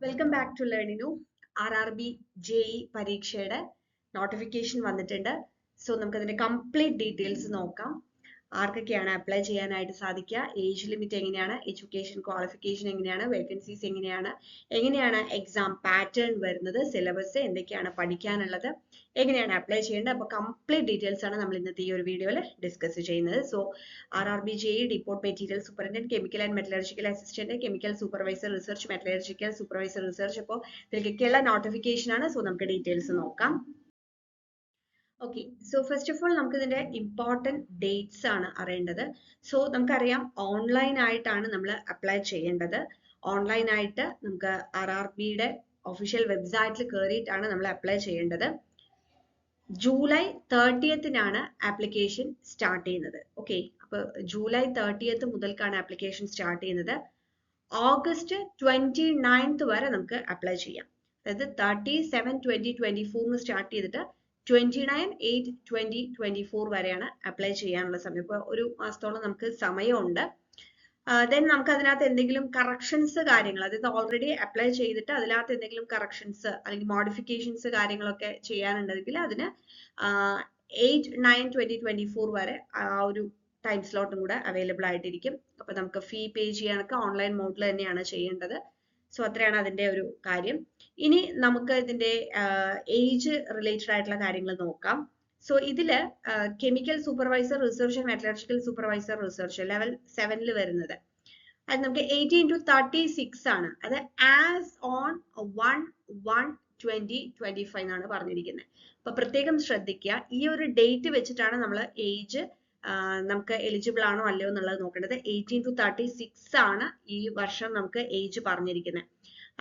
Welcome back to ലേണിനു. RRB JE പരീക്ഷയുടെ notification വന്നിട്ടുണ്ട്. സോ നമുക്കതിന്റെ കംപ്ലീറ്റ് ഡീറ്റെയിൽസ് നോക്കാം. ആർക്കൊക്കെയാണ് അപ്ലൈ ചെയ്യാനായിട്ട് സാധിക്കുക, ഏജ് ലിമിറ്റ് എങ്ങനെയാണ്, എഡ്യൂക്കേഷൻ ക്വാളിഫിക്കേഷൻ എങ്ങനെയാണ്, വേക്കൻസീസ് എങ്ങനെയാണ് എക്സാം പാറ്റേൺ വരുന്നത്, സിലബസ് എന്തൊക്കെയാണ് പഠിക്കാനുള്ളത്, എങ്ങനെയാണ് അപ്ലൈ ചെയ്യേണ്ടത്. അപ്പോൾ കംപ്ലീറ്റ് ഡീറ്റെയിൽസ് ആണ് നമ്മൾ ഇന്നത്തെ ഈ ഒരു വീഡിയോയിൽ ഡിസ്കസ് ചെയ്യുന്നത്. So RRB JE depot material superintendent, chemical and metallurgical assistant, chemical supervisor research, metallurgical supervisor research. അപ്പോൾ ഇതിലേക്കൊക്കെയുള്ള നോട്ടിഫിക്കേഷൻ ആണ്. സോ നമുക്ക് ഡീറ്റെയിൽസ് നോക്കാം. Okay, so first of all നമുക്ക് ഇതിന്റെ ഇമ്പോർട്ടൻറ്റ് ഡേറ്റ്സ് ആണ് അറിയേണ്ടത്. സോ നമുക്കറിയാം ഓൺലൈൻ ആയിട്ടാണ് നമ്മൾ അപ്ലൈ ചെയ്യേണ്ടത്. ഓൺലൈൻ ആയിട്ട് നമുക്ക് RRBയുടെ ഒഫീഷ്യൽ വെബ്സൈറ്റിൽ കയറിയിട്ടാണ് നമ്മൾ അപ്ലൈ ചെയ്യേണ്ടത്. ജൂലൈ 30th ആപ്ലിക്കേഷൻ സ്റ്റാർട്ട് ചെയ്യുന്നത്. ഓക്കെ, അപ്പൊ ജൂലൈ 30th മുതൽക്കാണ് ആപ്ലിക്കേഷൻ സ്റ്റാർട്ട് ചെയ്യുന്നത്. ഓഗസ്റ്റ് 29th വരെ നമുക്ക് അപ്ലൈ ചെയ്യാം. അതായത് 30/7/2024 സ്റ്റാർട്ട് ചെയ്തിട്ട് 29/8/2024 വരെയാണ് അപ്ലൈ ചെയ്യാനുള്ള സമയം. ഇപ്പോൾ ഒരു മാസത്തോളം നമുക്ക് സമയമുണ്ട്. ദെൻ നമുക്ക് അതിനകത്ത് എന്തെങ്കിലും കറക്ഷൻസ് കാര്യങ്ങൾ, അതായത് ഓൾറെഡി അപ്ലൈ ചെയ്തിട്ട് അതിനകത്ത് എന്തെങ്കിലും കറക്ഷൻസ് അല്ലെങ്കിൽ മോഡിഫിക്കേഷൻസ് കാര്യങ്ങളൊക്കെ ചെയ്യാനുണ്ടെങ്കിൽ അതിന് 8/9/2024 വരെ ആ ഒരു ടൈം സ്ലോട്ടും കൂടെ അവൈലബിൾ ആയിട്ടിരിക്കും. അപ്പൊ നമുക്ക് ഫീ പേ ചെയ്യാനൊക്കെ ഓൺലൈൻ മോഡിൽ തന്നെയാണ് ചെയ്യേണ്ടത്. സോ അത്രയാണ് അതിന്റെ ഒരു കാര്യം. ഇനി നമുക്ക് ഇതിന്റെ ഏജ് റിലേറ്റഡ് ആയിട്ടുള്ള കാര്യങ്ങൾ നോക്കാം. സോ ഇതില് chemical supervisor research and metallurgical supervisor research level 7 വരുന്നത് അത് നമുക്ക് 18 to 36 ആണ്. അത് ആസ് ഓൺ 1/1/2025 എന്നാണ് പറഞ്ഞിരിക്കുന്നത്. അപ്പൊ പ്രത്യേകം ശ്രദ്ധിക്കുക, ഈ ഒരു ഡേറ്റ് വെച്ചിട്ടാണ് നമ്മൾ ഏജ് നമുക്ക് എലിജിബിൾ ആണോ അല്ലയോ എന്നുള്ളത് നോക്കേണ്ടത്. 18 to 36 ആണ് ഈ വർഷം നമുക്ക് ഏജ് പറഞ്ഞിരിക്കുന്നത്.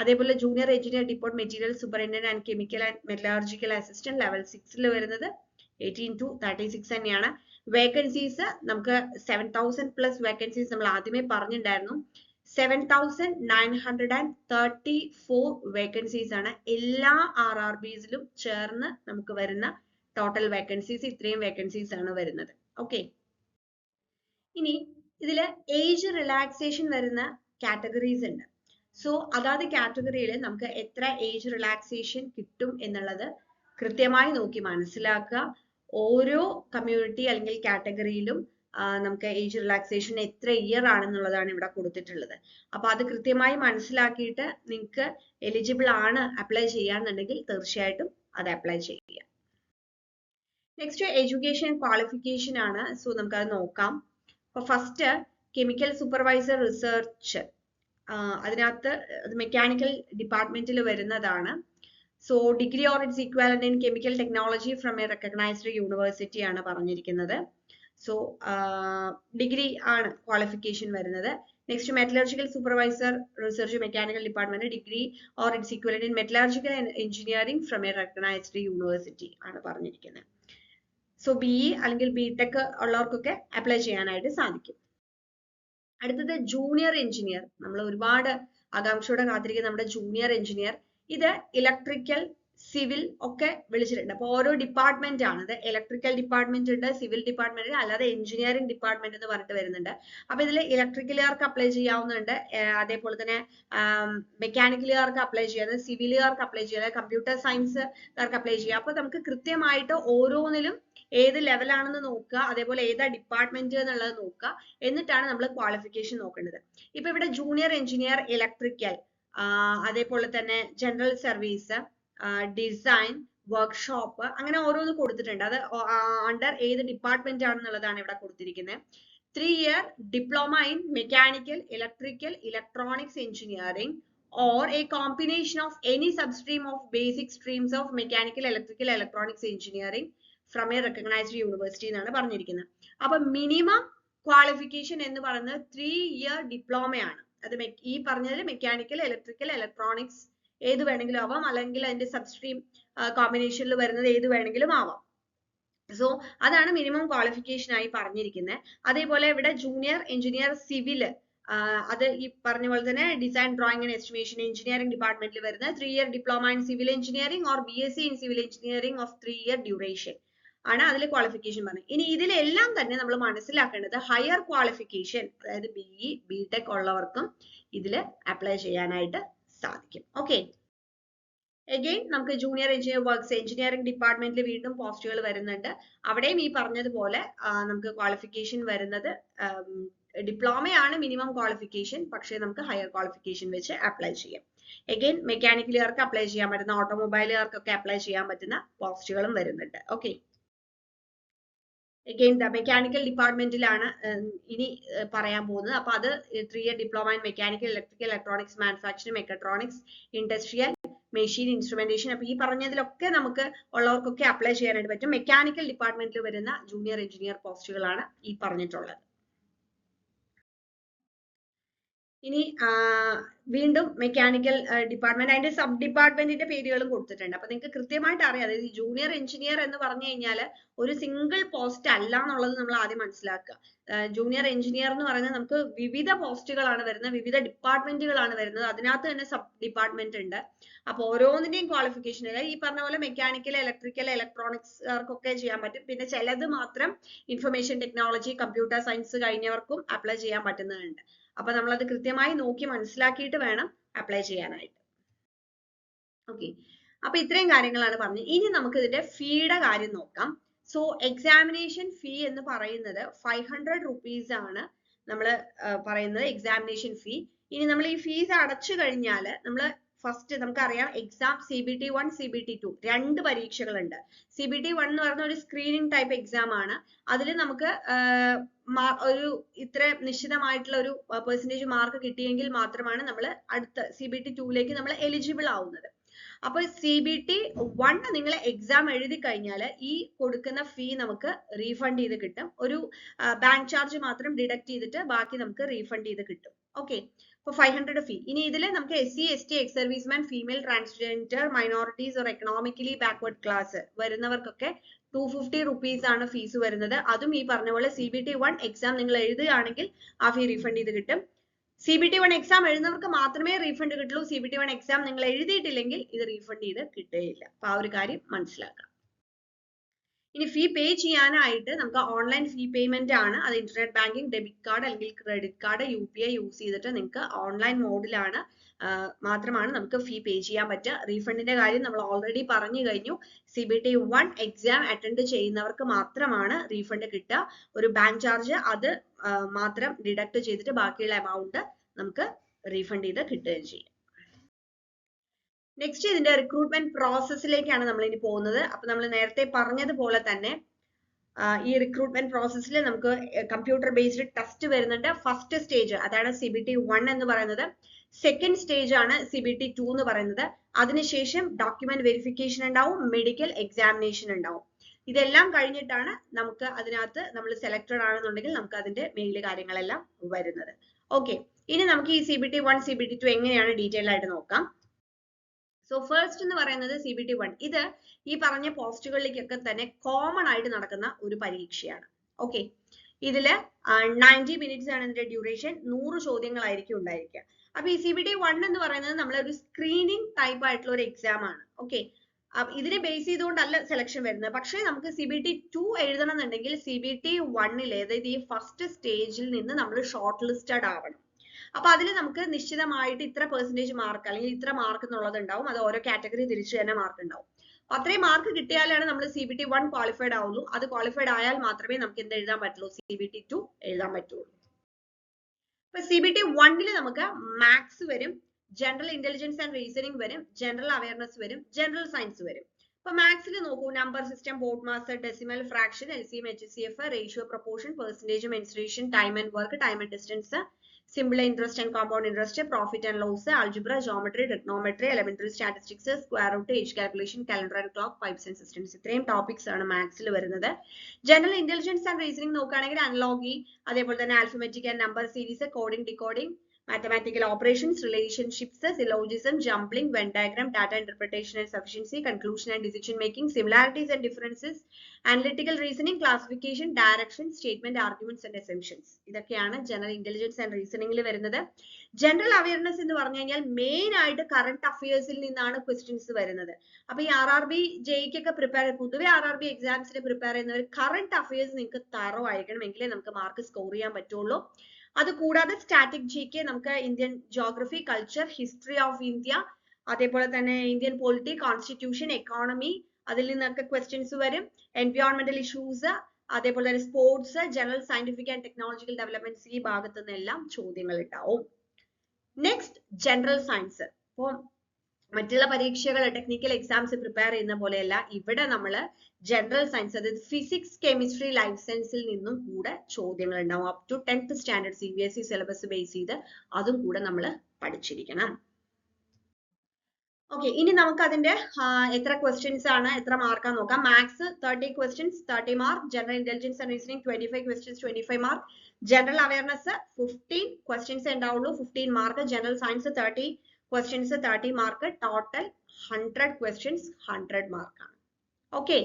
അതേപോലെ junior engineer depot material superintendent and chemical and metallurgical assistant level 6 വരുന്നത് 18 to 36 തന്നെയാണ്. വേക്കൻസീസ് നമുക്ക് 7,000+ വേക്കൻസീസ് നമ്മൾ ആദ്യമേ പറഞ്ഞിട്ടുണ്ടായിരുന്നു. 7,934 വേക്കൻസീസ് ആണ് എല്ലാ RRBസിലും ചേർന്ന് നമുക്ക് വരുന്ന ടോട്ടൽ വേക്കൻസീസ്. ഇത്രയും വേക്കൻസീസ് ആണ് വരുന്നത്. ഓക്കെ, ഇനി ഇതില് ഏജ് റിലാക്സേഷൻ വരുന്ന കാറ്റഗറീസ് ഉണ്ട്. സോ അതാത് കാറ്റഗറിയിൽ നമുക്ക് എത്ര ഏജ് റിലാക്സേഷൻ കിട്ടും എന്നുള്ളത് കൃത്യമായി നോക്കി മനസ്സിലാക്കുക. ഓരോ കമ്മ്യൂണിറ്റി അല്ലെങ്കിൽ കാറ്റഗറിയിലും നമുക്ക് ഏജ് റിലാക്സേഷൻ എത്ര ഇയർ ആണെന്നുള്ളതാണ് ഇവിടെ കൊടുത്തിട്ടുള്ളത്. അപ്പൊ അത് കൃത്യമായി മനസ്സിലാക്കിയിട്ട് നിങ്ങൾക്ക് എലിജിബിൾ ആണ് അപ്ലൈ ചെയ്യാന്നുണ്ടെങ്കിൽ തീർച്ചയായിട്ടും അത് അപ്ലൈ ചെയ്യുക. നെക്സ്റ്റ് എഡ്യൂക്കേഷൻ ക്വാളിഫിക്കേഷൻ ആണ്. സോ നമുക്കത് നോക്കാം. അപ്പൊ ഫസ്റ്റ് കെമിക്കൽ സൂപ്പർവൈസർ റിസർച്ച്, അതിനകത്ത് മെക്കാനിക്കൽ ഡിപ്പാർട്ട്മെന്റിൽ വരുന്നതാണ്. So degree or it's equivalent in chemical technology from A recognised university ആണ് പറഞ്ഞിരിക്കുന്നത്. സോ ഡിഗ്രി ആണ് ക്വാളിഫിക്കേഷൻ വരുന്നത്. Next metallurgical supervisor research mechanical department, degree or it's equivalent in metallurgical engineering from A recognised university ആണ് പറഞ്ഞിരിക്കുന്നത്. So BE അല്ലെങ്കിൽ BTech ഉള്ളവർക്കൊക്കെ apply ചെയ്യാനായിട്ട് സാധിക്കും. അടുത്തത് ജൂനിയർ എഞ്ചിനീയർ, നമ്മൾ ഒരുപാട് ആകാംക്ഷയോടെ കാത്തിരിക്കുന്ന നമ്മുടെ ജൂനിയർ എഞ്ചിനീയർ. ഇത് ഇലക്ട്രിക്കൽ, സിവിൽ ഒക്കെ വിളിച്ചിട്ടുണ്ട്. അപ്പൊ ഓരോ ഡിപ്പാർട്ട്മെന്റ് ആണ്. ഇത് ഇലക്ട്രിക്കൽ ഡിപ്പാർട്ട്മെന്റ് ഉണ്ട്, സിവിൽ ഡിപ്പാർട്ട്മെന്റ്, അല്ലാതെ എഞ്ചിനീയറിംഗ് ഡിപ്പാർട്ട്മെന്റ് എന്ന് പറഞ്ഞിട്ട് വരുന്നുണ്ട്. അപ്പൊ ഇതിൽ ഇലക്ട്രിക്കലുകാർക്ക് അപ്ലൈ ചെയ്യാവുന്നുണ്ട്, അതേപോലെ തന്നെ മെക്കാനിക്കലുകാർക്ക് അപ്ലൈ ചെയ്യാതെ, സിവിലുകാർക്ക് അപ്ലൈ ചെയ്യാതെ, കമ്പ്യൂട്ടർ സയൻസുകാർക്ക് അപ്ലൈ ചെയ്യാം. അപ്പൊ നമുക്ക് കൃത്യമായിട്ട് ഓരോന്നിലും ഏത് ലെവലാണെന്ന് നോക്കുക, അതേപോലെ ഏതാ ഡിപ്പാർട്ട്മെന്റ് എന്നുള്ളത് നോക്കുക, എന്നിട്ടാണ് നമ്മൾ ക്വാളിഫിക്കേഷൻ നോക്കേണ്ടത്. ഇപ്പൊ ഇവിടെ ജൂനിയർ എഞ്ചിനീയർ ഇലക്ട്രിക്കൽ, അതേപോലെ തന്നെ ജനറൽ സർവീസ്, ഡിസൈൻ, വർക്ക്ഷോപ്പ്, അങ്ങനെ ഓരോന്ന് കൊടുത്തിട്ടുണ്ട്. അത് അണ്ടർ ഏത് ഡിപ്പാർട്ട്മെന്റ് ആണെന്നുള്ളതാണ് ഇവിടെ കൊടുത്തിരിക്കുന്നത്. 3 year diploma in mechanical, electrical, electronics engineering or a combination of any substream of basic streams of mechanical, electrical, electronics engineering from a recognized university എന്നാണ് പറഞ്ഞിരിക്കുന്നത്. അപ്പൊ മിനിമം ക്വാളിഫിക്കേഷൻ എന്ന് പറയുന്നത് 3 year ഡിപ്ലോമയാണ്. അത് ഈ പറഞ്ഞതിൽ മെക്കാനിക്കൽ, ഇലക്ട്രിക്കൽ, ഇലക്ട്രോണിക്സ് ഏത് വേണമെങ്കിലും ആവാം, അല്ലെങ്കിൽ അതിന്റെ സബ്സ്ട്രീം കോമ്പിനേഷനിൽ വരുന്നത് ഏത് വേണമെങ്കിലും ആവാം. സോ അതാണ് മിനിമം ക്വാളിഫിക്കേഷൻ ആയി പറഞ്ഞിരിക്കുന്നത്. അതേപോലെ ഇവിടെ ജൂനിയർ എഞ്ചിനീയർ സിവിൽ, അത് ഈ പറഞ്ഞ പോലെ തന്നെ design, drawing and estimation engineering ഡിപ്പാർട്ട്മെന്റിൽ വരുന്ന 3 year diploma in civil engineering or BSc in civil engineering of 3 year duration ആണ് അതിൽ ക്വാളിഫിക്കേഷൻ പറഞ്ഞത്. ഇനി ഇതിലെല്ലാം തന്നെ നമ്മൾ മനസ്സിലാക്കേണ്ടത് ഹയർ ക്വാളിഫിക്കേഷൻ, അതായത് BE, BTech ഉള്ളവർക്കും ഇതിൽ അപ്ലൈ ചെയ്യാനായിട്ട് സാധിക്കും. ഓക്കെ, അഗെയിൻ നമുക്ക് ജൂനിയർ എഞ്ചിനീയർ വർക്ക്സ് എഞ്ചിനീയറിംഗ് ഡിപ്പാർട്ട്മെന്റിൽ വീണ്ടും പോസ്റ്റുകൾ വരുന്നുണ്ട്. അവിടെയും ഈ പറഞ്ഞതുപോലെ നമുക്ക് ക്വാളിഫിക്കേഷൻ വരുന്നത് ഡിപ്ലോമയാണ് മിനിമം ക്വാളിഫിക്കേഷൻ, പക്ഷേ നമുക്ക് ഹയർ ക്വാളിഫിക്കേഷൻ വെച്ച് അപ്ലൈ ചെയ്യാം. അഗെയിൻ മെക്കാനിക്കലുകാർക്ക് അപ്ലൈ ചെയ്യാൻ പറ്റുന്ന, ഓട്ടോമൊബൈലുകാർക്കൊക്കെ അപ്ലൈ ചെയ്യാൻ പറ്റുന്ന പോസ്റ്റുകളും വരുന്നുണ്ട്. ഓക്കെ, അഗെയിൻ മെക്കാനിക്കൽ ഡിപ്പാർട്ട്മെന്റിലാണ് ഇനി പറയാൻ പോകുന്നത്. അപ്പൊ അത് 3 year diploma in mechanical, electrical, electronics, manufacturing, mechatronics, industrial, machine, instrumentation. അപ്പൊ ഈ പറഞ്ഞതിലൊക്കെ നമുക്ക് ഉള്ളവർക്കൊക്കെ അപ്ലൈ ചെയ്യാനായിട്ട് പറ്റും. മെക്കാനിക്കൽ ഡിപ്പാർട്ട്മെന്റിൽ വരുന്ന ജൂനിയർ എഞ്ചിനീയർ പോസ്റ്റുകളാണ് ഈ പറഞ്ഞിട്ടുള്ളത്. ഇനി വീണ്ടും മെക്കാനിക്കൽ ഡിപ്പാർട്ട്മെന്റ്, അതിന്റെ സബ് ഡിപ്പാർട്ട്മെന്റിന്റെ പേരുകളും കൊടുത്തിട്ടുണ്ട്. അപ്പൊ നിങ്ങൾക്ക് കൃത്യമായിട്ട് അറിയാം, അതായത് ജൂനിയർ എഞ്ചിനീയർ എന്ന് പറഞ്ഞു കഴിഞ്ഞാൽ ഒരു സിംഗിൾ പോസ്റ്റ് അല്ല എന്നുള്ളത് നമ്മൾ ആദ്യം മനസ്സിലാക്കുക. ജൂനിയർ എഞ്ചിനീയർ എന്ന് പറയുന്നത് നമുക്ക് വിവിധ പോസ്റ്റുകളാണ് വരുന്നത്, വിവിധ ഡിപ്പാർട്ട്മെന്റുകളാണ് വരുന്നത്, അതിനകത്ത് തന്നെ സബ് ഡിപ്പാർട്ട്മെന്റ് ഉണ്ട്. അപ്പൊ ഓരോന്നിന്റെയും ക്വാളിഫിക്കേഷൻ ഈ പറഞ്ഞ പോലെ മെക്കാനിക്കൽ, ഇലക്ട്രിക്കൽ, ഇലക്ട്രോണിക്സുകാർക്കൊക്കെ ചെയ്യാൻ പറ്റും. പിന്നെ ചിലത് മാത്രം ഇൻഫർമേഷൻ ടെക്നോളജി, കമ്പ്യൂട്ടർ സയൻസ് കഴിഞ്ഞവർക്കും അപ്ലൈ ചെയ്യാൻ പറ്റുന്നുണ്ട്. അപ്പൊ നമ്മൾ അത് കൃത്യമായി നോക്കി മനസ്സിലാക്കിയിട്ട് വേണം അപ്ലൈ ചെയ്യാനായിട്ട്. ഓക്കെ, അപ്പൊ ഇത്രയും കാര്യങ്ങളാണ് പറഞ്ഞത്. ഇനി നമുക്ക് ഇതിന്റെ ഫീയുടെ കാര്യം നോക്കാം. സോ എക്സാമിനേഷൻ ഫീ എന്ന് പറയുന്നത് 500 rupees ആണ് നമ്മൾ പറയുന്നത് എക്സാമിനേഷൻ ഫീ. ഇനി നമ്മൾ ഈ ഫീസ് അടച്ചു കഴിഞ്ഞാൽ നമ്മൾ ഫസ്റ്റ് നമുക്കറിയാം എക്സാം CBT 1 CBT 2 രണ്ട് പരീക്ഷകളുണ്ട്. CBT 1 എന്ന് പറയുന്ന ഒരു സ്ക്രീനിങ് ടൈപ്പ് എക്സാം ആണ്. അതിൽ നമുക്ക് ഒരു ഇത്ര നിശ്ചിതമായിട്ടുള്ള ഒരു പെർസെന്റേജ് മാർക്ക് കിട്ടിയെങ്കിൽ മാത്രമാണ് നമ്മൾ അടുത്ത CBT 2ലേക്ക് നമ്മൾ എലിജിബിൾ ആവുന്നത്. അപ്പൊ CBT 1 നിങ്ങൾ എക്സാം എഴുതി കഴിഞ്ഞാൽ ഈ കൊടുക്കുന്ന ഫീ നമുക്ക് റീഫണ്ട് ചെയ്ത് കിട്ടും. ഒരു ബാങ്ക് ചാർജ് മാത്രം ഡിഡക്ട് ചെയ്തിട്ട് ബാക്കി നമുക്ക് റീഫണ്ട് ചെയ്ത് കിട്ടും. ഓക്കെ, അപ്പൊ 500 ഫീ. ഇനി ഇതിൽ നമുക്ക് SC ST ex serviceman, female, transgender, minorities or economically backward class വരുന്നവർക്കൊക്കെ 250 rupees ആണ് ഫീസ് വരുന്നത്. അതും ഈ പറഞ്ഞ പോലെ CBT 1 എക്സാം നിങ്ങൾ എഴുതുകയാണെങ്കിൽ ആ ഫീ റീഫണ്ട് ചെയ്ത് കിട്ടും. CBT 1 എക്സാം എഴുതുന്നവർക്ക് മാത്രമേ റീഫണ്ട് കിട്ടുള്ളൂ. CBT 1 എക്സാം നിങ്ങൾ എഴുതിയിട്ടില്ലെങ്കിൽ ഇത് റീഫണ്ട് ചെയ്ത് കിട്ടുകയില്ല. അപ്പൊ ആ ഒരു കാര്യം മനസ്സിലാക്കാം. ഇനി ഫീ പേ ചെയ്യാനായിട്ട് നമുക്ക് ഓൺലൈൻ ഫീ പേയ്മെന്റ് ആണ്. അത് ഇന്റർനെറ്റ് ബാങ്കിങ്, ഡെബിറ്റ് കാർഡ് അല്ലെങ്കിൽ ക്രെഡിറ്റ് കാർഡ്, UPI യൂസ് ചെയ്തിട്ട് നിങ്ങൾക്ക് ഓൺലൈൻ മോഡിലാണ് മാത്രമാണ് നമുക്ക് ഫീ പേ ചെയ്യാൻ പറ്റുക. റീഫണ്ടിന്റെ കാര്യം നമ്മൾ ഓൾറെഡി പറഞ്ഞു കഴിഞ്ഞു. CBT 1 എക്സാം അറ്റൻഡ് ചെയ്യുന്നവർക്ക് മാത്രമാണ് റീഫണ്ട് കിട്ടുക. ഒരു ബാങ്ക് ചാർജ് അത് മാത്രം ഡിഡക്ട് ചെയ്തിട്ട് ബാക്കിയുള്ള എമൗണ്ട് നമുക്ക് റീഫണ്ട് ചെയ്ത് കിട്ടുകയും ചെയ്യും. നെക്സ്റ്റ് ഇതിന്റെ റിക്രൂട്ട്മെന്റ് പ്രോസസ്സിലേക്കാണ് നമ്മൾ ഇനി പോകുന്നത്. അപ്പൊ നമ്മൾ നേരത്തെ പറഞ്ഞതുപോലെ തന്നെ ഈ റിക്രൂട്ട്മെന്റ് പ്രോസസ്സിൽ നമുക്ക് കമ്പ്യൂട്ടർ ബേസ്ഡ് ടെസ്റ്റ് വരുന്നുണ്ട്. ഫസ്റ്റ് സ്റ്റേജ് അതാണ് CBT 1 എന്ന് പറയുന്നത്. സെക്കൻഡ് സ്റ്റേജ് ആണ് CBT 2 എന്ന് പറയുന്നത്. അതിനുശേഷം ഡോക്യുമെന്റ് വെരിഫിക്കേഷൻ ഉണ്ടാവും, മെഡിക്കൽ എക്സാമിനേഷൻ ഉണ്ടാവും. ഇതെല്ലാം കഴിഞ്ഞിട്ടാണ് നമുക്ക് അതിനകത്ത് നമ്മൾ സെലക്ടഡ് ആണെന്നുണ്ടെങ്കിൽ നമുക്ക് അതിന്റെ മെയിൽ കാര്യങ്ങളെല്ലാം വരുന്നത്. ഓക്കെ, ഇനി നമുക്ക് ഈ CBT 1 CBT 2 എങ്ങനെയാണ് ഡീറ്റെയിൽ ആയിട്ട് നോക്കാം. സോ ഫസ്റ്റ് എന്ന് പറയുന്നത് CBT 1. ഇത് ഈ പറഞ്ഞ പോസ്റ്റുകളിലേക്കൊക്കെ തന്നെ കോമൺ ആയിട്ട് നടക്കുന്ന ഒരു പരീക്ഷയാണ്. ഓക്കെ, ഇതില് 90 minutes ആണ് ഇതിന്റെ ഡ്യൂറേഷൻ. 100 ചോദ്യങ്ങളായിരിക്കും ഉണ്ടായിരിക്കുക. അപ്പൊ ഈ CBT 1 എന്ന് പറയുന്നത് നമ്മളൊരു സ്ക്രീനിങ് ടൈപ്പ് ആയിട്ടുള്ള ഒരു എക്സാം ആണ്. ഓക്കെ, ഇതിനെ ബേസ് ചെയ്തുകൊണ്ടല്ല സെലക്ഷൻ വരുന്നത്. പക്ഷേ നമുക്ക് CBT 2 എഴുതണം എന്നുണ്ടെങ്കിൽ CBT 1 അതായത് ഈ ഫസ്റ്റ് സ്റ്റേജിൽ നിന്ന് നമ്മൾ ഷോർട്ട് ലിസ്റ്റഡ് ആവണം. അപ്പൊ അതിൽ നമുക്ക് നിശ്ചിതമായിട്ട് ഇത്ര പെർസെന്റേജ് മാർക്ക് അല്ലെങ്കിൽ ഇത്ര മാർക്ക് എന്നുള്ളത് ഉണ്ടാവും. അത് ഓരോ കാറ്റഗറി തിരിച്ചു തന്നെ മാർക്ക് ഉണ്ടാവും. അപ്പൊ അത്രയും മാർക്ക് കിട്ടിയാലാണ് നമ്മൾ CBT 1 ക്വാളിഫൈഡ് ആവുള്ളൂ. അത് ക്വാളിഫൈഡ് ആയാൽ മാത്രമേ നമുക്ക് എന്ത് എഴുതാൻ പറ്റുള്ളൂ, CBT 2 എഴുതാൻ പറ്റുള്ളൂ. ഇപ്പൊ CBT 1 നമുക്ക് മാത്സ് വരും, ജനറൽ ഇന്റലിജൻസ് ആൻഡ് റീസണിംഗ് വരും, ജനറൽ അവയർനെസ് വരും, ജനറൽ സയൻസ് വരും. ഇപ്പൊ മാത്സിൽ നോക്കൂ, number system, board master, decimal, fraction, LCM, HCF, ratio, proportion, percentage, mensuration, time and work, time and distance, simple interest and compound interest, profit and loss, algebra, geometry, trigonometry, elementary statistics, square root, age calculation, calendar and clock, pipes and systems. ഇത്രയും topics ആണ് മാത്സിൽ വരുന്നത്. General intelligence and reasoning നോക്കുകയാണെങ്കിൽ analogy, അതേപോലെ തന്നെ alphabetic and number series, coding, decoding, mathematical operations, relationships, syllogism, jumbling, Venn diagram, data interpretation and sufficiency, conclusion and decision making, similarities and differences, analytical reasoning, classification, direction, statement, arguments and assumptions. ഇതൊക്കെയാണ് general intelligence and റീസണിംഗിൽ വരുന്നത്. General awareness എന്ന് പറഞ്ഞു കഴിഞ്ഞാൽ main ആയിട്ട് current അഫയേഴ്സിൽ നിന്നാണ് questions വരുന്നത്. അപ്പൊ ഈ RRB ജെയ്ക്കൊക്കെ പൊതുവെ RRB എക്സാംസിന് പ്രിപ്പയർ ചെയ്യുന്നവർ കറണ്ട് അഫയേഴ്സ് നിങ്ങൾക്ക് തറോ ആയിരിക്കണം, എങ്കിലേ നമുക്ക് മാർക്ക് സ്കോർ ചെയ്യാൻ പറ്റുള്ളൂ. അത് കൂടാതെ സ്റ്റാറ്റിക് GK നമുക്ക് Indian geography, culture, history of India, അതേപോലെ തന്നെ ഇന്ത്യൻ പൊളിറ്റി, കോൺസ്റ്റിറ്റ്യൂഷൻ, എക്കോണമി, അതിൽ നിന്നൊക്കെ ക്വസ്റ്റ്യൻസ് വരും. എൻവയോൺമെന്റൽ ഇഷ്യൂസ്, അതേപോലെ തന്നെ sports, general scientific and technological developments, ഈ ഭാഗത്തു നിന്നെല്ലാം ചോദ്യങ്ങൾ ഉണ്ടാവും. Next general science. അപ്പോൾ മറ്റുള്ള പരീക്ഷകൾ ടെക്നിക്കൽ എക്സാംസ് പ്രിപ്പയർ ചെയ്യുന്ന പോലെയല്ല, ഇവിടെ നമ്മൾ ജനറൽ സയൻസ്, അതായത് ഫിസിക്സ്, കെമിസ്ട്രി, ലൈഫ് സയൻസിൽ നിന്നും കൂടെ ചോദ്യങ്ങൾ ഉണ്ടാവും. Up to 10th standard CBSE syllabus base ചെയ്ത് അതും കൂടെ നമ്മൾ പഠിച്ചിരിക്കണം. ഓക്കെ, ഇനി നമുക്ക് അതിന്റെ എത്ര ക്വസ്റ്റ്യൻസ് ആണ്, എത്ര മാർക്കാണ് നോക്കാം. Maths 30 questions 30 mark, general intelligence and reasoning 25 questions 25 mark, general awareness 15 questions ഉണ്ടാവുള്ളൂ 15 mark, general science 30 questions 30 mark, total 100 questions 100 മാർക്കാണ്. ഓക്കെ,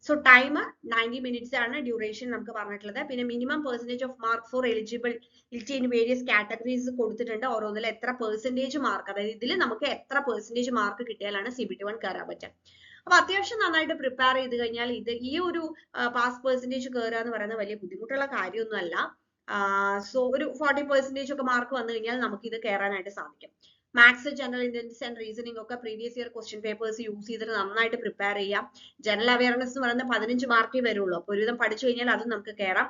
സോ ടൈം 90 minutes ആണ് ഡ്യൂറേഷൻ നമുക്ക് പറഞ്ഞിട്ടുള്ളത്. പിന്നെ minimum percentage off mark four eligibility in various categories കൊടുത്തിട്ടുണ്ട്. ഓരോന്നിൽ എത്ര percentage mark, അതായത് ഇതിൽ നമുക്ക് എത്ര പെർസെന്റേജ് മാർക്ക് കിട്ടിയാലാണ് CBT1 കയറാൻ പറ്റുക. അപ്പൊ അത്യാവശ്യം നന്നായിട്ട് പ്രിപ്പയർ ചെയ്ത് കഴിഞ്ഞാൽ ഈ ഒരു പാസ് പെർസെന്റേജ് കയറുക എന്ന് പറയുന്നത് വലിയ ബുദ്ധിമുട്ടുള്ള കാര്യമൊന്നും അല്ല. സോ ഒരു 40% ഒക്കെ മാർക്ക് വന്നു കഴിഞ്ഞാൽ നമുക്ക് ഇത് കയറാനായിട്ട് സാധിക്കും. Maths, general intelligence and reasoning ഒക്കെ previous year question papers use ചെയ്തിട്ട് നന്നായിട്ട് പ്രിപ്പയർ ചെയ്യാം. ജനറൽ അവയർനെസ് എന്ന് പറയുന്നത് 15 മാർക്കേ വരുള്ളൂ. അപ്പോൾ ഒരുവിധം പഠിച്ചു കഴിഞ്ഞാൽ അതും നമുക്ക് കയറാം.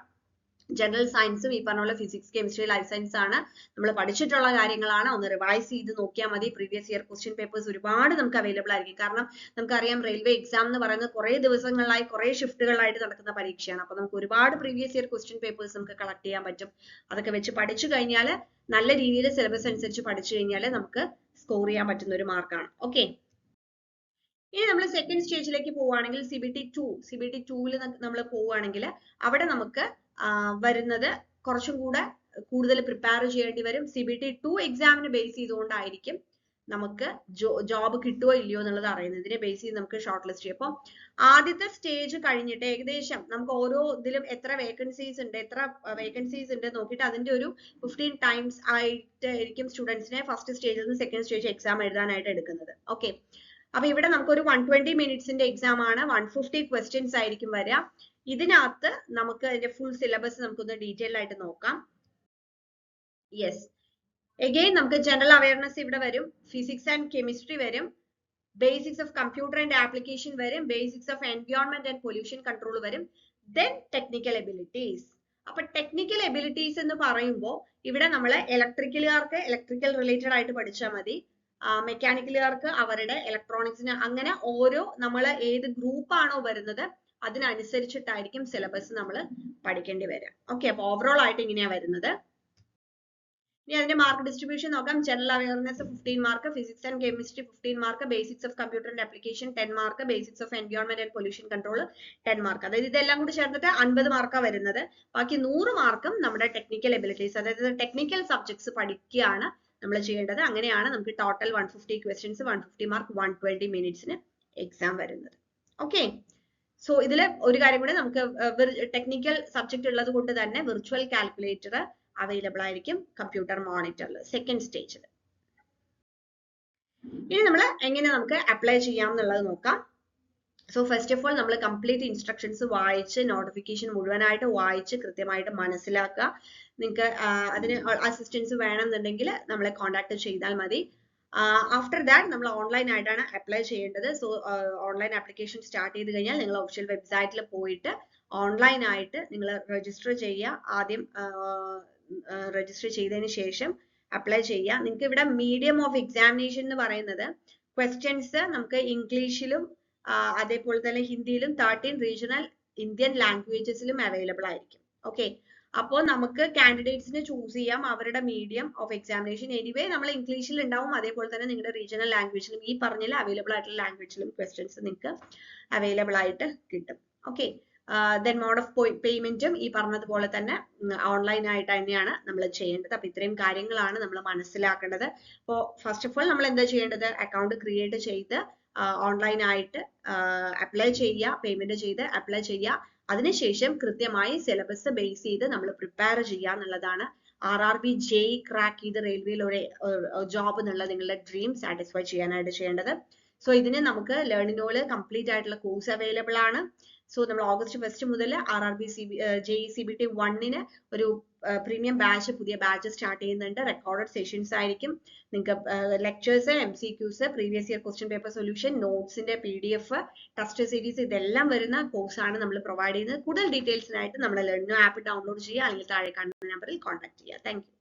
ജനറൽ സയൻസും ഈ പറഞ്ഞ പോലെ ഫിസിക്സ്, കെമിസ്ട്രി, ലൈഫ് സയൻസ് ആണ് നമ്മൾ പഠിച്ചിട്ടുള്ള കാര്യങ്ങളാണ്. ഒന്ന് റിവൈസ് ചെയ്ത് നോക്കിയാൽ മതി. പ്രീവിയസ് ഇയർ ക്വസ്റ്റ്യൻ പേപ്പേഴ്സ് ഒരുപാട് നമുക്ക് അവൈലബിൾ ആയിരിക്കും. കാരണം നമുക്കറിയാം റെയിൽവേ എക്സാം എന്ന് പറയുന്നത് കുറെ ദിവസങ്ങളിലായി കുറെ ഷിഫ്റ്റുകളായിട്ട് നടക്കുന്ന പരീക്ഷയാണ്. അപ്പൊ നമുക്ക് ഒരുപാട് പ്രീവിയസ് ഇയർ ക്വസ്റ്റ്യൻ പേപ്പേഴ്സ് നമുക്ക് കളക്ട് ചെയ്യാൻ പറ്റും. അതൊക്കെ വെച്ച് പഠിച്ചു കഴിഞ്ഞാൽ നല്ല രീതിയിൽ സിലബസ് അനുസരിച്ച് പഠിച്ചു കഴിഞ്ഞാൽ നമുക്ക് സ്കോർ ചെയ്യാൻ പറ്റുന്ന ഒരു മാർക്കാണ്. ഓക്കെ, ഇനി നമ്മൾ സെക്കൻഡ് സ്റ്റേജിലേക്ക് പോവുകയാണെങ്കിൽ CBT2ൽ നമ്മൾ പോവുകയാണെങ്കിൽ അവിടെ നമുക്ക് വരുന്നത് കുറച്ചും കൂടെ കൂടുതൽ പ്രിപ്പയർ ചെയ്യേണ്ടി വരും. CBT2 എക്സാമിന് ബേസ് ചെയ്തുകൊണ്ടായിരിക്കും നമുക്ക് ജോബ് കിട്ടുമോ ഇല്ലയോ എന്നുള്ളത് അറിയുന്നത്. ഇതിനെ ബേസ് ചെയ്ത് നമുക്ക് ഷോർട്ട് ലിസ്റ്റ് ചെയ്യും. അപ്പം ആദ്യത്തെ സ്റ്റേജ് കഴിഞ്ഞിട്ട് ഏകദേശം നമുക്ക് ഓരോ ഇതിലും എത്ര വേക്കൻസീസ് ഉണ്ട് നോക്കിയിട്ട് അതിന്റെ ഒരു 15 times ആയിട്ടായിരിക്കും സ്റ്റുഡൻസിനെ ഫസ്റ്റ് സ്റ്റേജിൽ നിന്ന് സെക്കൻഡ് സ്റ്റേജ് എക്സാം എഴുതാനായിട്ട് എടുക്കുന്നത്. ഓക്കെ, അപ്പൊ ഇവിടെ നമുക്കൊരു 120 minutesന്റെ എക്സാം ആണ്. 150 questions ആയിരിക്കും വരിക. ഇതിനകത്ത് നമുക്ക് അതിന്റെ ഫുൾ സിലബസ് നമുക്കൊന്ന് ഡീറ്റെയിൽ ആയിട്ട് നോക്കാം. യെസ്, അഗെയിൻ നമുക്ക് ജനറൽ അവയർനെസ് ഇവിടെ വരും, ഫിസിക്സ് ആൻഡ് കെമിസ്ട്രി വരും, basics of computer and application വരും, basics of environment and pollution control വരും, ദെൻ ടെക്നിക്കൽ എബിലിറ്റീസ്. അപ്പൊ ടെക്നിക്കൽ എബിലിറ്റീസ് എന്ന് പറയുമ്പോൾ ഇവിടെ നമ്മൾ ഇലക്ട്രിക്കലുകാർക്ക് ഇലക്ട്രിക്കൽ റിലേറ്റഡ് ആയിട്ട് പഠിച്ചാൽ മതി, മെക്കാനിക്കലുകാർക്ക് അവരുടെ ഇലക്ട്രോണിക്സിന്, അങ്ങനെ ഓരോ നമ്മൾ ഏത് ഗ്രൂപ്പ് ആണോ വരുന്നത് അതിനനുസരിച്ചിട്ടായിരിക്കും സിലബസ് നമ്മൾ പഠിക്കേണ്ടി വരിക. ഓക്കെ, അപ്പൊ ഓവറോൾ ആയിട്ട് ഇങ്ങനെയാ വരുന്നത്. ഇനി അതിന്റെ മാർക്ക് ഡിസ്ട്രിബ്യൂഷൻ നോക്കാം. General awareness 15 mark, physics and chemistry 15 mark, basics of computer and application 10 mark, basics of environment and pollution control 10 mark. അതായത് ഇതെല്ലാം കൂടി ചേർന്നിട്ട് 50 മാർക്കാണ് വരുന്നത്. ബാക്കി 100 മാർക്കും നമ്മുടെ ടെക്നിക്കൽ എബിലിറ്റീസ്, അതായത് ടെക്നിക്കൽ സബ്ജക്ട്സ് പഠിക്കുകയാണ് നമ്മൾ ചെയ്യേണ്ടത്. അങ്ങനെയാണ് നമുക്ക് ടോട്ടൽ 150 questions 150 മാർക്ക് 120 minutesന് എക്സാം വരുന്നത്. ഓക്കെ, സോ ഇതിൽ ഒരു കാര്യം കൂടെ, നമുക്ക് ടെക്നിക്കൽ സബ്ജക്ട് ഉള്ളത് കൊണ്ട് തന്നെ വിർച്വൽ കാൽക്കുലേറ്റർ അവൈലബിൾ ആയിരിക്കും കമ്പ്യൂട്ടർ മോണിറ്ററിൽ സെക്കൻഡ് സ്റ്റേജിൽ. ഇനി നമ്മൾ എങ്ങനെ നമുക്ക് അപ്ലൈ ചെയ്യാം എന്നുള്ളത് നോക്കാം. സോ ഫസ്റ്റ് ഓഫ് ഓൾ നമ്മൾ കംപ്ലീറ്റ് ഇൻസ്ട്രക്ഷൻസ് വായിച്ച് നോട്ടിഫിക്കേഷൻ മുഴുവനായിട്ട് വായിച്ച് കൃത്യമായിട്ട് മനസ്സിലാക്കുക. നിങ്ങൾക്ക് അതിന് അസിസ്റ്റൻസ് വേണമെന്നുണ്ടെങ്കിൽ നമ്മളെ കോൺടാക്ട് ചെയ്താൽ മതി. ആഫ്റ്റർ ദാറ്റ് നമ്മൾ ഓൺലൈൻ ആയിട്ടാണ് അപ്ലൈ ചെയ്യേണ്ടത്. സോ ഓൺലൈൻ ആപ്ലിക്കേഷൻ സ്റ്റാർട്ട് ചെയ്ത് കഴിഞ്ഞാൽ നിങ്ങൾ ഒഫീഷ്യൽ വെബ്സൈറ്റിൽ പോയിട്ട് ഓൺലൈൻ ആയിട്ട് നിങ്ങൾ രജിസ്റ്റർ ചെയ്യുക. ആദ്യം രജിസ്റ്റർ ചെയ്തതിന് ശേഷം അപ്ലൈ ചെയ്യുക. നിങ്ങൾക്ക് ഇവിടെ മീഡിയം ഓഫ് എക്സാമിനേഷൻ എന്ന് പറയുന്നത് ക്വസ്റ്റ്യൻസ് നമുക്ക് ഇംഗ്ലീഷിലും അതേപോലെ തന്നെ ഹിന്ദിയിലും 13 റീജിയണൽ ഇന്ത്യൻ ലാംഗ്വേജസിലും അവൈലബിൾ ആയിരിക്കും. ഓക്കെ, അപ്പോൾ നമുക്ക് കാൻഡിഡേറ്റ്സിനെ ചൂസ് ചെയ്യാം അവരുടെ മീഡിയം ഓഫ് എക്സാമിനേഷൻ. എനിവേ നമ്മൾ ഇംഗ്ലീഷിൽ ഉണ്ടാവും, അതേപോലെ തന്നെ നിങ്ങളുടെ റീജിയണൽ ലാംഗ്വേജിലും ഈ പറഞ്ഞ അവൈലബിൾ ആയിട്ടുള്ള ലാംഗ്വേജിലും ക്വസ്റ്റ്യൻസ് നിങ്ങൾക്ക് അവൈലബിൾ ആയിട്ട് കിട്ടും. ഓക്കെ, ദെൻ മോഡ് ഓഫ് പേയ്മെന്റും ഈ പറഞ്ഞതുപോലെ തന്നെ ഓൺലൈൻ ആയിട്ട് തന്നെയാണ് നമ്മൾ ചെയ്യേണ്ടത്. അപ്പൊ ഇത്രയും കാര്യങ്ങളാണ് നമ്മൾ മനസ്സിലാക്കേണ്ടത്. അപ്പോൾ ഫസ്റ്റ് ഓഫ് ഓൾ നമ്മൾ എന്താ ചെയ്യേണ്ടത്, അക്കൗണ്ട് ക്രിയേറ്റ് ചെയ്ത് ഓൺലൈൻ ആയിട്ട് അപ്ലൈ ചെയ്യുക, പേയ്മെന്റ് ചെയ്ത് അപ്ലൈ ചെയ്യുക. അതിനുശേഷം കൃത്യമായി സിലബസ് ബേസ് ചെയ്ത് നമ്മൾ പ്രിപ്പയർ ചെയ്യുക എന്നുള്ളതാണ്. RRB JEE ക്രാക്ക് ചെയ്ത് റെയിൽവേയിൽ ഒരു ജോബ് എന്നുള്ള നിങ്ങളുടെ ഡ്രീം സാറ്റിസ്ഫൈ ചെയ്യാനായിട്ട് ചെയ്യേണ്ടത്. സോ ഇതിന് നമുക്ക് ലേണിനോയിൽ കംപ്ലീറ്റ് ആയിട്ടുള്ള കോഴ്സ് അവൈലബിൾ ആണ്. സോ നമ്മൾ ഓഗസ്റ്റ് 1 മുതൽ JEE-CBT 1 ഒരു പ്രീമിയം ബാച്ച്, പുതിയ ബാച്ച് സ്റ്റാർട്ട് ചെയ്യുന്നുണ്ട്. റെക്കോർഡഡ് സെഷൻസ് ആയിരിക്കും. നിങ്ങൾക്ക് lectures, MCQs, previous year question paper solution, നോട്ട്സിന്റെ PDF, ടെസ്റ്റ് സീരീസ് ഇതെല്ലാം വരുന്ന കോഴ്സാണ് നമ്മൾ പ്രൊവൈഡ് ചെയ്യുന്നത്. കൂടുതൽ ഡീറ്റെയിൽസിനായിട്ട് നമ്മുടെ ലേൺ നൗ ആപ്പ് ഡൗൺലോഡ് ചെയ്യുക, അല്ലെങ്കിൽ താഴെ കാണുന്ന നമ്പറിൽ കോൺടാക്ട് ചെയ്യുക. Thank you.